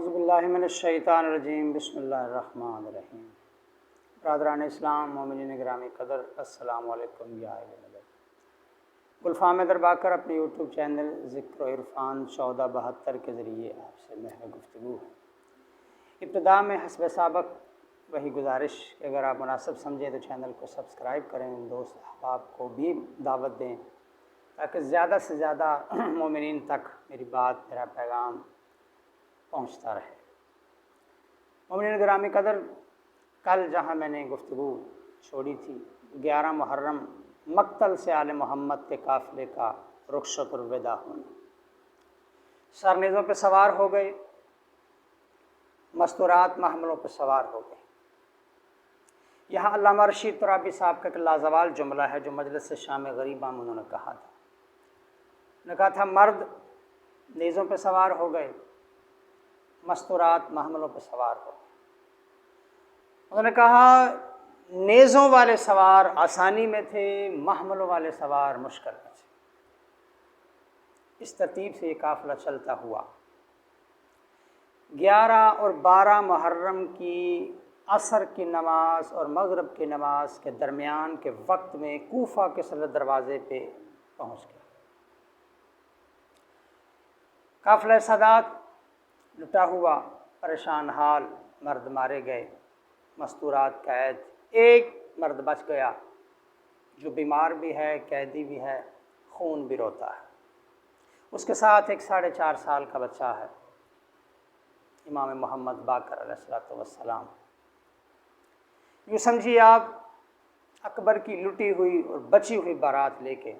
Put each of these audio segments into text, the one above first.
اعوذ باللہ من الشیطان الرجیم بسم اللہ الرحمن الرحیم۔ برادران اسلام، مومنین گرامی قدر، السلام علیکم یا اہل مدد۔ گلفام درباکر اپنے یوٹیوب چینل ذکر و عرفان 1472 کے ذریعے آپ سے محو گفتگو ہے۔ ابتدا میں حسب سابق وہی گزارش کہ اگر آپ مناسب سمجھیں تو چینل کو سبسکرائب کریں، دوست احباب کو بھی دعوت دیں تاکہ زیادہ سے زیادہ مومنین تک میری بات، میرا پیغام پہنچتا رہے۔ مومنین گرامی قدر، کل جہاں میں نے گفتگو چھوڑی تھی 11 محرم مقتل سے آل محمد کے قافلے کا رخصت الوداع ہونا، سرنیزوں پہ سوار ہو گئے، مستورات محملوں پہ سوار ہو گئے۔ یہاں علامہ رشید ترابی صاحب کا ایک لازوال جملہ ہے جو مجلس شام غریبہ میں انہوں نے کہا تھا۔ انہوں نے کہا تھا مرد نیزوں پہ سوار ہو گئے، مستورات محملوں پہ سوار ہو گئے۔ انہوں نے کہا نیزوں والے سوار آسانی میں تھے، محملوں والے سوار مشکل میں تھے۔ اس ترتیب سے یہ قافلہ چلتا ہوا 11 اور 12 محرم کی عصر کی نماز اور مغرب کی نماز کے درمیان کے وقت میں کوفہ کے صدر دروازے پہ پہنچ گیا۔ قافلہ سادات لٹا ہوا، پریشان حال، مرد مارے گئے، مستورات قید، ایک مرد بچ گیا جو بیمار بھی ہے، قیدی بھی ہے، خون بھی روتا ہے۔ اس کے ساتھ ایک 4.5 سال کا بچہ ہے، امام محمد باقر علیہ السلام۔ یوں سمجھیے آپ اکبر کی لٹی ہوئی اور بچی ہوئی بارات لے کے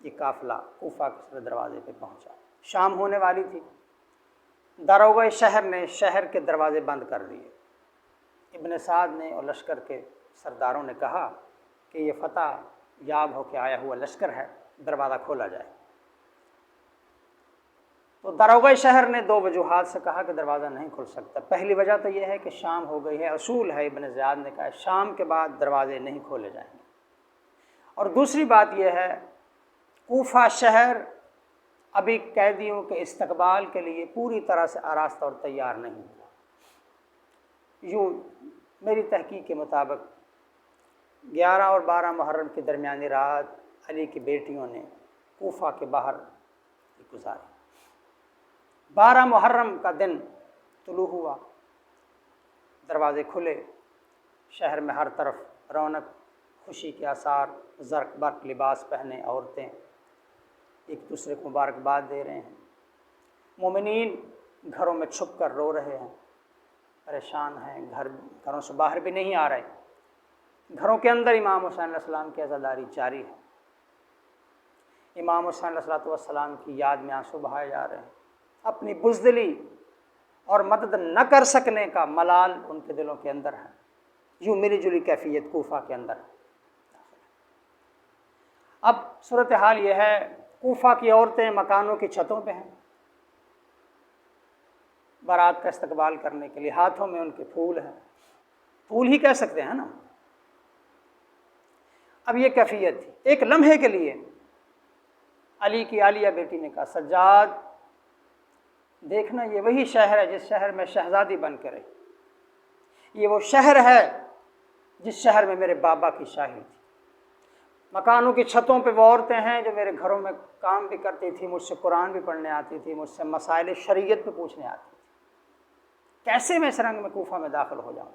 یہ قافلہ کوفہ کے دروازے پہ پہنچا۔ شام ہونے والی تھی، داروغہ شہر نے شہر کے دروازے بند کر دیے۔ ابن سعد نے اور لشکر کے سرداروں نے کہا کہ یہ فتح یاب ہو کے آیا ہوا لشکر ہے، دروازہ کھولا جائے۔ تو داروغہ شہر نے 2 وجوہات سے کہا کہ دروازہ نہیں کھل سکتا۔ پہلی وجہ تو یہ ہے کہ شام ہو گئی ہے، اصول ہے، ابن زیاد نے کہا شام کے بعد دروازے نہیں کھولے جائیں گے۔ اور دوسری بات یہ ہے کوفہ شہر ابھی قیدیوں کے استقبال کے لیے پوری طرح سے آراستہ اور تیار نہیں ہوا۔ یوں میری تحقیق کے مطابق 11 اور 12 محرم کی درمیانی رات علی کی بیٹیوں نے کوفہ کے باہر گزاری۔ 12 محرم کا دن طلوع ہوا، دروازے کھلے، شہر میں ہر طرف رونق، خوشی کے آثار، زرق برق لباس پہنے عورتیں ایک دوسرے کو مبارکباد دے رہے ہیں۔ مومنین گھروں میں چھپ کر رو رہے ہیں، پریشان ہیں، گھروں سے باہر بھی نہیں آ رہے۔ گھروں کے اندر امام حسین علیہ السلام کی عزاداری جاری ہے۔ امام حسین علیہ السلام کی یاد میں آنسو بہائے جا رہے ہیں۔ اپنی بزدلی اور مدد نہ کر سکنے کا ملال ان کے دلوں کے اندر ہے۔ یوں ملی جلی کیفیت کوفہ کے اندر ہے۔ اب صورتحال یہ ہے، کوفہ کی عورتیں مکانوں کی چھتوں پہ ہیں بارات کا استقبال کرنے کے لیے، ہاتھوں میں ان کے پھول ہیں، پھول ہی کہہ سکتے ہیں نا۔ اب یہ کیفیت تھی۔ ایک لمحے کے لیے علی کی عالیہ بیٹی نے کہا سجاد دیکھنا، یہ وہی شہر ہے جس شہر میں شہزادی بن کے رہی، یہ وہ شہر ہے جس شہر میں میرے بابا کی شاہی تھی۔ مکانوں کی چھتوں پہ وہ عورتیں ہیں جو میرے گھروں میں کام بھی کرتی تھی، مجھ سے قرآن بھی پڑھنے آتی تھی، مجھ سے مسائل شریعت پہ پوچھنے آتی تھی۔ کیسے میں اس رنگ میں کوفہ میں داخل ہو جاؤں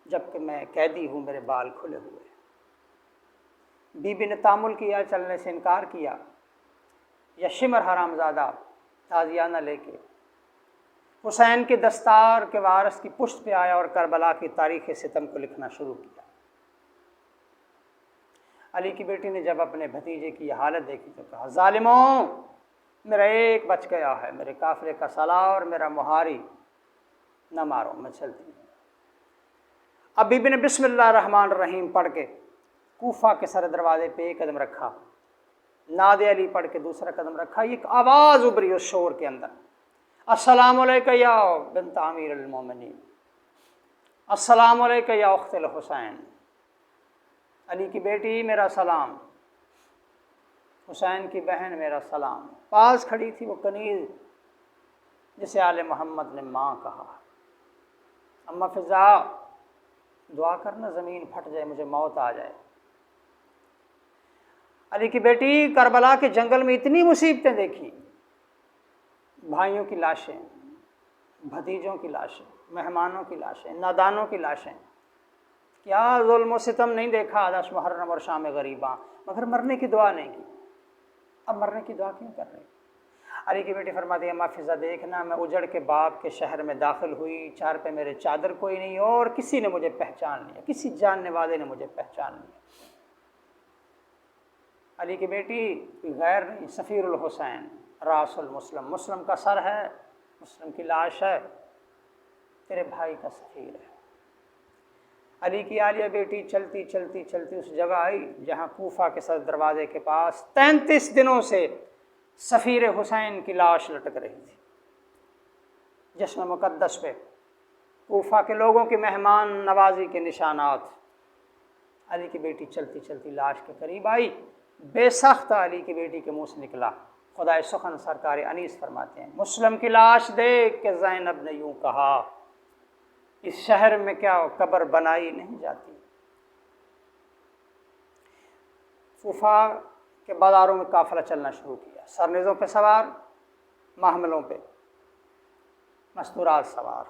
جب کہ میں قیدی ہوں، میرے بال کھلے ہوئے ہیں۔ بی بی نے تامل کیا، چلنے سے انکار کیا۔ یا شمر حرام زادہ تازیانہ لے کے حسین کے دستار کے وارث کی پشت پہ آیا اور کربلا کی تاریخ ستم کو لکھنا شروع کیا۔ علی کی بیٹی نے جب اپنے بھتیجے کی یہ حالت دیکھی تو کہا ظالموں، میرا ایک بچ گیا ہے، میرے قافلے کا سالار، میرا مہاری، نہ مارو، میں چلتی ہوں۔ اب بی بی نے بسم اللہ الرحمن الرحیم پڑھ کے کوفہ کے سر دروازے پہ ایک قدم رکھا، ناد علی پڑھ کے دوسرا قدم رکھا۔ ایک آواز ابھری اس شور کے اندر، السلام علیکہ یا بنت امیر المومنین، السلام علیکہ یا اخت الحسین۔ علی کی بیٹی میرا سلام، حسین کی بہن میرا سلام۔ پاس کھڑی تھی وہ کنیز جسے آل محمد نے ماں کہا۔ اما فضا دعا کرنا زمین پھٹ جائے، مجھے موت آ جائے۔ علی کی بیٹی کربلا کے جنگل میں اتنی مصیبتیں دیکھی، بھائیوں کی لاشیں، بھتیجوں کی لاشیں، مہمانوں کی لاشیں، نادانوں کی لاشیں، کیا ظلم و ستم نہیں دیکھا 10 محرم اور شام غریباں، مگر مرنے کی دعا نہیں کی۔ اب مرنے کی دعا کیوں کر رہے؟ علی کی بیٹی فرماتی ہے اما فضا دیکھنا، میں اجڑ کے باپ کے شہر میں داخل ہوئی، چار پہ میرے چادر کوئی نہیں اور کسی نے مجھے پہچان لیا، کسی جاننے والے نے مجھے پہچان لیا۔ علی کی بیٹی غیر نہیں، سفیر الحسین، راس المسلم، مسلم کا سر ہے، مسلم کی لاش ہے، تیرے بھائی کا سفیر ہے۔ علی کی عالیہ بیٹی چلتی چلتی چلتی اس جگہ آئی جہاں کوفہ کے صدر دروازے کے پاس 33 دنوں سے سفیر حسین کی لاش لٹک رہی تھی، جسم مقدس پہ کوفہ کے لوگوں کی مہمان نوازی کے نشانات۔ علی کی بیٹی چلتی چلتی لاش کے قریب آئی، بے سخت علی کی بیٹی کے منہ سے نکلا، خدائے سخن سرکار انیس فرماتے ہیں مسلم کی لاش دیکھ کے زینب نے یوں کہا، اس شہر میں کیا قبر بنائی نہیں جاتی۔ کوفہ کے بازاروں میں قافلہ چلنا شروع کیا، سرنیزوں پہ سوار، محملوں پہ مستورات سوار،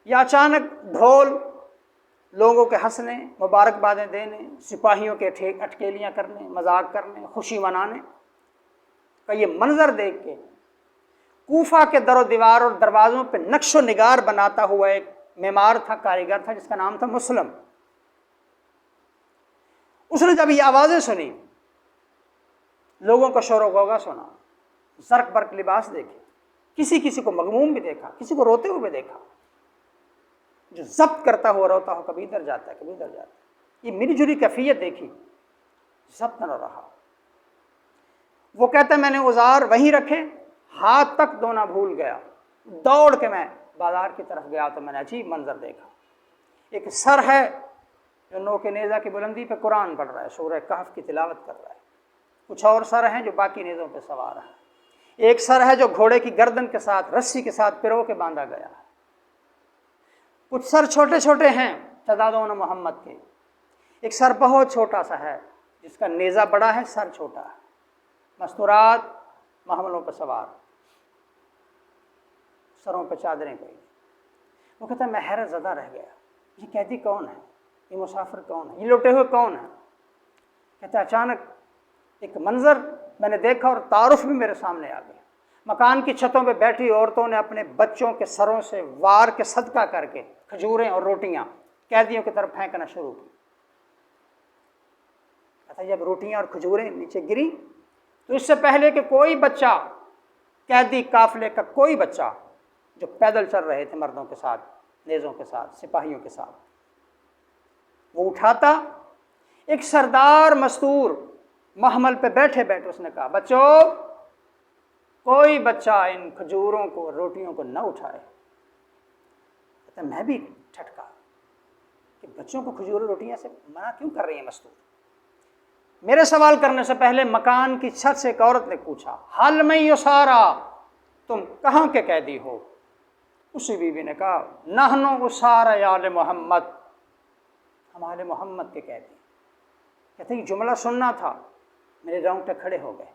یا اچانک ڈھول لوگوں کے ہنسنے، مبارکبادیں دینے، سپاہیوں کے اٹکیلیاں کرنے، مذاق کرنے، خوشی منانے کا یہ منظر دیکھ کے کوفہ کے در و دیوار اور دروازوں پہ نقش و نگار بناتا ہوا ایک معمار تھا، کاریگر تھا، جس کا نام تھا مسلم۔ اس نے جب یہ آوازیں سنی، لوگوں کا شور و غوغا سنا، زرق برق لباس دیکھے، کسی کسی کو مغموم بھی دیکھا، کسی کو روتے ہوئے دیکھا، جو ضبط کرتا ہوا روتا ہو، کبھی ادھر جاتا ہے کبھی ادھر جاتا ہے، یہ ملی جلی کیفیت دیکھی، ضبط نہ رہا۔ وہ کہتا ہے میں نے اوزار وہیں رکھے، ہاتھ تک دھونا بھول گیا، دوڑ کے میں بازار کی طرف گیا تو میں نے عجیب منظر دیکھا۔ ایک سر ہے جو نوک نیزہ کی بلندی پہ قرآن پڑھ رہا ہے، سورہ کہف کی تلاوت کر رہا ہے، کچھ اور سر ہیں جو باقی نیزوں پہ سوار ہیں، ایک سر ہے جو گھوڑے کی گردن کے ساتھ رسی کے ساتھ پرو کے باندھا گیا ہے، کچھ سر چھوٹے چھوٹے ہیں تعدادون محمد کے، ایک سر بہت چھوٹا سا ہے جس کا نیزہ بڑا ہے سر چھوٹا ہے، مستورات محملوں پہ سوار، سروں پہ چادریں کوئی۔ وہ کہتا ہے میں حیرت زدہ رہ گیا، یہ قیدی کون ہے، یہ مسافر کون ہے، یہ لوٹے ہوئے کون ہیں؟ کہتا ہے اچانک ایک منظر میں نے دیکھا اور تعارف بھی میرے سامنے آ گیا۔ مکان کی چھتوں پہ بیٹھی عورتوں نے اپنے بچوں کے سروں سے وار کے صدقہ کر کے کھجوریں اور روٹیاں قیدیوں کی طرف پھینکنا شروع کی۔ کہتا جب روٹیاں اور کھجوریں نیچے گری تو اس سے پہلے کہ کوئی بچہ، قیدی قافلے کا کوئی بچہ جو پیدل چل رہے تھے مردوں کے ساتھ، نیزوں کے ساتھ، سپاہیوں کے ساتھ، وہ اٹھاتا، ایک سردار مستور محمل پہ بیٹھے بیٹھے اس نے کہا بچوں کوئی بچہ ان کھجوروں کو روٹیوں کو نہ اٹھائے۔ کہتا میں بھی ٹھٹکا کہ بچوں کو کھجور روٹیاں سے منع کیوں کر رہی ہیں مستور؟ میرے سوال کرنے سے پہلے مکان کی چھت سے ایک عورت نے پوچھا حل میں یسارا، تم کہاں کے قیدی ہو؟ اسی بیوی نے کہا نحنو اسارا آل محمد، ہم آل محمد کے قیدی۔ کہتے یہ جملہ سننا تھا، میرے رونگٹے کھڑے ہو گئے۔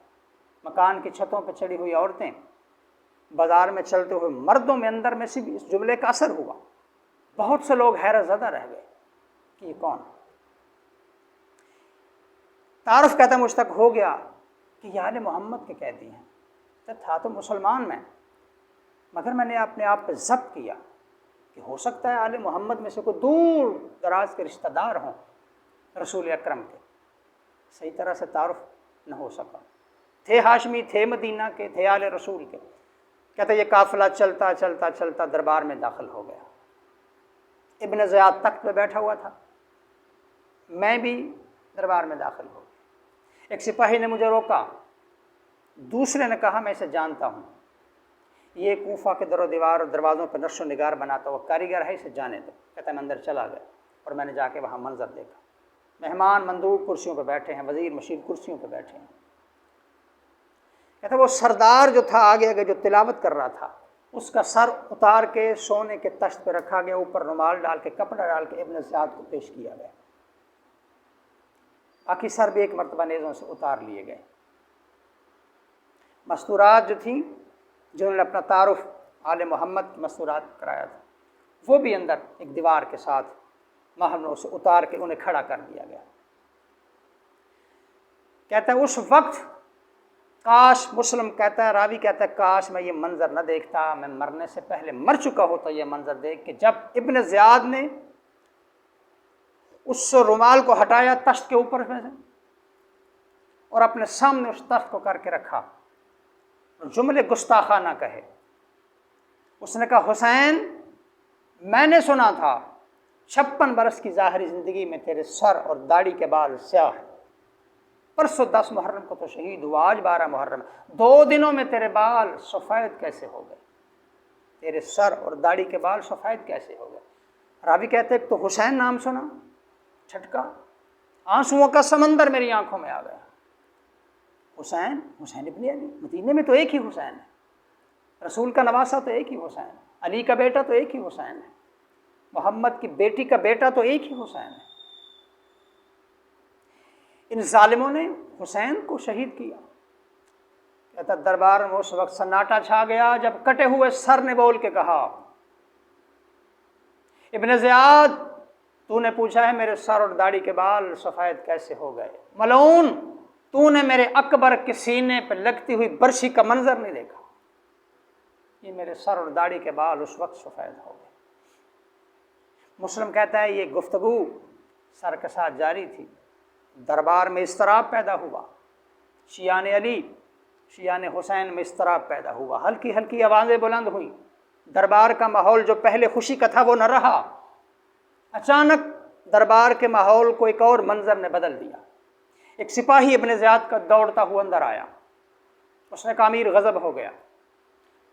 مکان کی چھتوں پہ چڑھی ہوئی عورتیں، بازار میں چلتے ہوئے مردوں میں اندر میں سے بھی اس جملے کا اثر ہوا۔ بہت سے لوگ حیرت زدہ رہ گئے کہ یہ کون؟ تعارف کہتا مجھ تک ہو گیا کہ یہ آل محمد کے قیدی ہیں۔ تو تھا تو مسلمان میں، مگر میں نے اپنے آپ پہ ضبط کیا کہ ہو سکتا ہے آل محمد میں سے کوئی دور دراز کے رشتہ دار ہوں رسول اکرم کے۔ صحیح طرح سے تعارف نہ ہو سکا، تھے ہاشمی، تھے مدینہ کے، تھے آل رسول کے۔ کہتے یہ قافلہ چلتا چلتا چلتا دربار میں داخل ہو گیا۔ ابن زیاد تخت پہ بیٹھا ہوا تھا، میں بھی دربار میں داخل ہو گیا۔ ایک سپاہی نے مجھے روکا، دوسرے نے کہا میں اسے جانتا ہوں، یہ کوفہ کے در و دیوار اور دروازوں پہ نقش و نگار بناتا ہوا کاریگر ہے، اسے جانے دو۔ کہتا میں اندر چلا گیا اور میں نے جا کے وہاں منظر دیکھا، مہمان مندوب کرسیوں پہ بیٹھے ہیں، وزیر مشیر کرسیوں پہ بیٹھے ہیں۔ کہتا وہ سردار جو تھا آگے آگے جو تلاوت کر رہا تھا، اس کا سر اتار کے سونے کے تخت پہ رکھا گیا، اوپر رومال ڈال کے کپڑا ڈال کے ابن زیاد کو پیش کیا گیا، باقی سر بھی ایک مرتبہ نیزوں سے اتار لیے گئے۔ مستورات جو تھیں، جنہوں نے اپنا تعارف آل محمد کی مستورات کرایا تھا، وہ بھی اندر ایک دیوار کے ساتھ محرموں سے اتار کے انہیں کھڑا کر دیا گیا۔ کہتا ہے اس وقت کاش، مسلم کہتا ہے، راوی کہتا ہے کاش میں یہ منظر نہ دیکھتا، میں مرنے سے پہلے مر چکا ہوتا یہ منظر دیکھ کے، جب ابن زیاد نے اس رومال کو ہٹایا تخت کے اوپر سے اور اپنے سامنے اس تخت کو کر کے رکھا، جملے گستاخانہ کہے۔ اس نے کہا حسین، میں نے سنا تھا 56 برس کی ظاہری زندگی میں تیرے سر اور داڑھی کے بال سیاہ ہیں، پرسوں 10 محرم کو تو شہید ہوا، آج 12 محرم، 2 دنوں میں تیرے بال سفید کیسے ہو گئے؟ تیرے سر اور داڑھی کے بال سفید کیسے ہو گئے؟ راوی کہتے ہیں تو حسین نام سنا، چھٹکا، آنسوؤں کا سمندر میری آنکھوں میں آ گیا۔ حسین، حسین ابن علی، مدینے میں تو ایک ہی حسین ہے، رسول کا نواسہ تو ایک ہی حسین ہے، علی کا بیٹا تو ایک ہی حسین ہے، محمد کی بیٹی کا بیٹا تو ایک ہی حسین ہے۔ ان ظالموں نے حسین کو شہید کیا۔ کہتا دربار میں اس وقت سناٹا چھا گیا جب کٹے ہوئے سر نے بول کے کہا، ابن زیاد تو نے پوچھا ہے میرے سر اور داڑھی کے بال سفید کیسے ہو گئے؟ ملعون، تو نے میرے اکبر کے سینے پہ لگتی ہوئی برشی کا منظر نہیں دیکھا، یہ میرے سر اور داڑھی کے بال اس وقت سفید ہو گئے۔ مسلم کہتا ہے یہ گفتگو سر کے ساتھ جاری تھی، دربار میں اضطراب پیدا ہوا، شیعان علی شیعان حسین میں اضطراب پیدا ہوا، ہلکی ہلکی آوازیں بلند ہوئیں، دربار کا ماحول جو پہلے خوشی کا تھا وہ نہ رہا۔ اچانک دربار کے ماحول کو ایک اور منظر نے بدل دیا۔ ایک سپاہی ابن زیاد کا دوڑتا ہوا اندر آیا، اس نے کہا امیر غضب ہو گیا،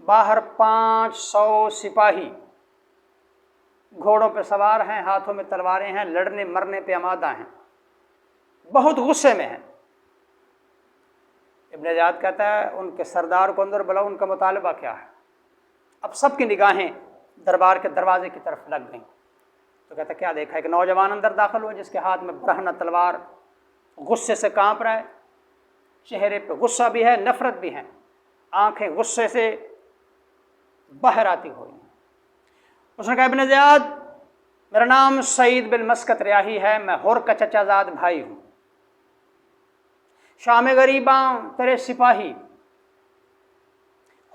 باہر 500 سپاہی گھوڑوں پہ سوار ہیں، ہاتھوں میں تلواریں ہیں، لڑنے مرنے پہ آمادہ ہیں، بہت غصے میں ہیں۔ ابن زیاد کہتا ہے ان کے سردار کو اندر بلاؤ، ان کا مطالبہ کیا ہے؟ اب سب کی نگاہیں دربار کے دروازے کی طرف لگ گئیں۔ تو کہتا کیا دیکھا؟ ایک نوجوان اندر داخل ہوا جس کے ہاتھ میں برہنہ تلوار، غصے سے کانپ رہا ہے، چہرے پہ غصہ بھی ہے، نفرت بھی ہے، آنکھیں غصے سے باہر آتی ہوئی ہیں۔ اس نے کہا ابن زیاد میرا نام سعید بن مسکت ریاحی ہے، میں ہور کا چچا زاد بھائی ہوں، شام غریباں تیرے سپاہی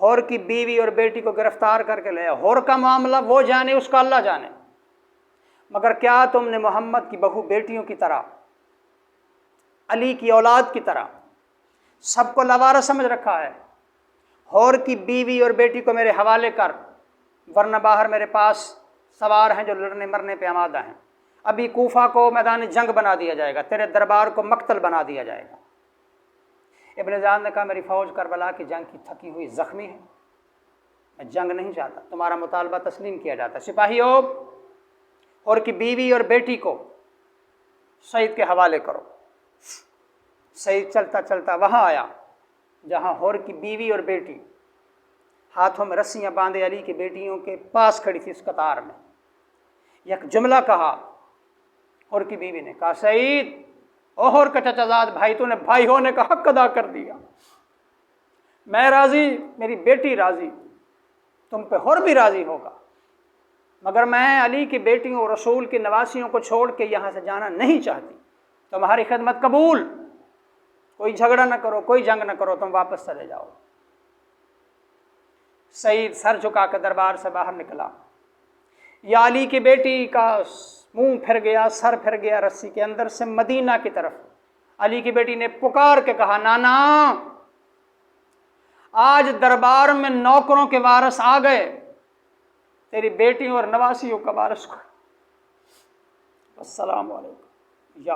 ہور کی بیوی اور بیٹی کو گرفتار کر کے لے، ہور کا معاملہ وہ جانے، اس کا اللہ جانے، مگر کیا تم نے محمد کی بہو بیٹیوں کی طرح، علی کی اولاد کی طرح سب کو لوارہ سمجھ رکھا ہے؟ ہور کی بیوی اور بیٹی کو میرے حوالے کر، ورنہ باہر میرے پاس سوار ہیں جو لڑنے مرنے پہ آمادہ ہیں، ابھی کوفہ کو میدان جنگ بنا دیا جائے گا، تیرے دربار کو مقتل بنا دیا جائے گا۔ ابن زیاد نے کہا میری فوج کربلا کی جنگ کی تھکی ہوئی زخمی ہے، میں جنگ نہیں چاہتا، تمہارا مطالبہ تسلیم کیا جاتا، سپاہیوں ہور کی بیوی اور بیٹی کو سعید کے حوالے کرو۔ سعید چلتا چلتا وہاں آیا جہاں ہور کی بیوی اور بیٹی ہاتھوں میں رسیاں باندھے علی کی بیٹیوں کے پاس کھڑی تھی، اس قطار میں یک جملہ کہا، ہور کی بیوی نے کہا سعید او ہور کا چچا زاد بھائی، تو نے بھائی ہونے کا حق ادا کر دیا، میں راضی، میری بیٹی راضی، تم پہ ہور بھی راضی ہوگا، مگر میں علی کی بیٹیوں اور رسول کی نواسیوں کو چھوڑ کے یہاں سے جانا نہیں چاہتی، تمہاری خدمت قبول، کوئی جھگڑا نہ کرو، کوئی جنگ نہ کرو، تم واپس چلے جاؤ۔ سعید سر جھکا کے دربار سے باہر نکلا، یا علی کی بیٹی کا منہ پھر گیا، سر پھر گیا رسی کے اندر سے مدینہ کی طرف۔ علی کی بیٹی نے پکار کے کہا نانا آج دربار میں نوکروں کے وارث آ گئے، تیری بیٹیوں اور نواسیوں کا وارث کو۔ السلام علیکم یا